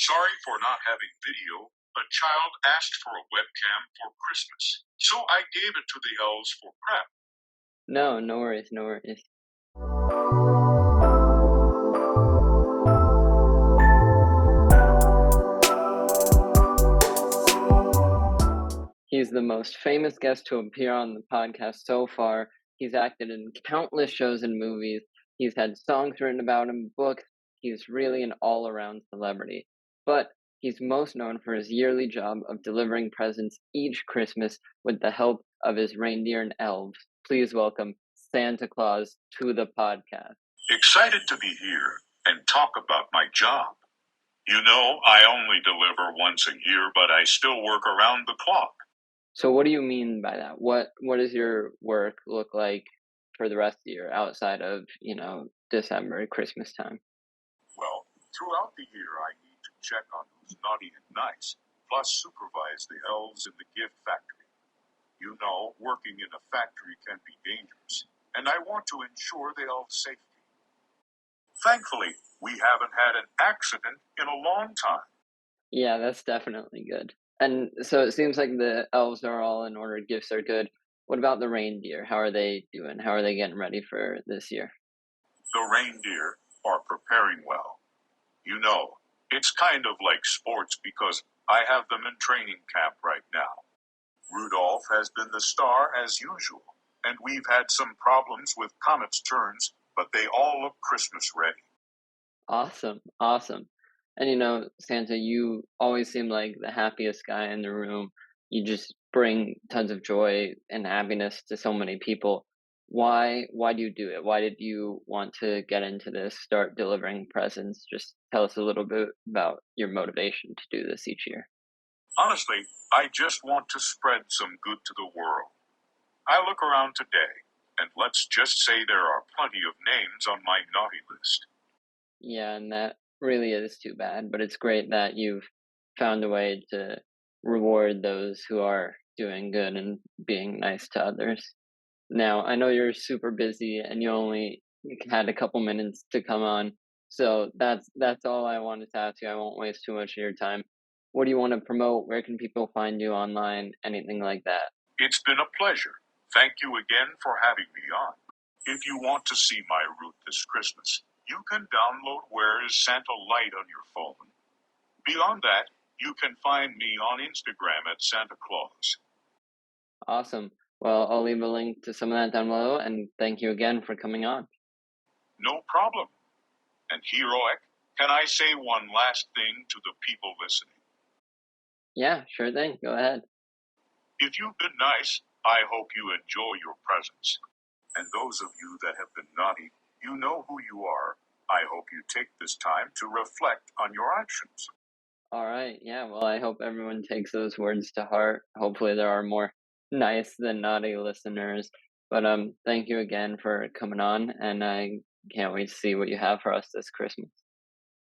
Sorry for not having video. A child asked for a webcam for Christmas, so I gave it to the elves for prep. No, no worries, no worries. He's the most famous guest to appear on the podcast so far. He's acted in countless shows and movies. He's had songs written about him, books. He's really an all around celebrity. But he's most known for his yearly job of delivering presents each Christmas with the help of his reindeer and elves. Please welcome Santa Claus to the podcast. Excited to be here and talk about my job. You know, I only deliver once a year, but I still work around the clock. So what do you mean by that? What does your work look like for the rest of the year outside of, December, Christmas time? Well, throughout the year, I need to check on who's naughty and nice, plus supervise the elves in the gift factory. You know, working in a factory can be dangerous, and I want to ensure the elves' safety. Thankfully, we haven't had an accident in a long time. Yeah, that's definitely good. And so it seems like the elves are all in order, gifts are good. What about the reindeer? How are they doing? How are they getting ready for this year? The reindeer are preparing well. You know, it's kind of like sports because I have them in training camp right now. Rudolph has been the star as usual, and we've had some problems with Comet's turns, but they all look Christmas ready. Awesome, awesome. And Santa, you always seem like the happiest guy in the room. You just bring tons of joy and happiness to so many people. Why do you do it? Why did you want to get into this, start delivering presents? Just tell us a little bit about your motivation to do this each year. Honestly, I just want to spread some good to the world. I look around today, and let's just say there are plenty of names on my naughty list. Yeah, and that really is too bad, but it's great that you've found a way to reward those who are doing good and being nice to others. Now, I know you're super busy and you only had a couple minutes to come on, so that's all I wanted to ask you. I won't waste too much of your time. What do you want to promote? Where can people find you online? Anything like that? It's been a pleasure. Thank you again for having me on. If you want to see my route this Christmas, you can download Where is Santa Light on your phone. Beyond that, you can find me on Instagram at Santa Claus. Awesome. Well, I'll leave a link to some of that down below, and thank you again for coming on. No problem. And Heroek, can I say one last thing to the people listening? Yeah, sure thing. Go ahead. If you've been nice, I hope you enjoy your presents. And those of you that have been naughty, you know who you are. I hope you take this time to reflect on your actions. All right. Yeah. Well, I hope everyone takes those words to heart. Hopefully, there are more nice than naughty listeners. But thank you again for coming on, and I can't wait to see what you have for us this Christmas.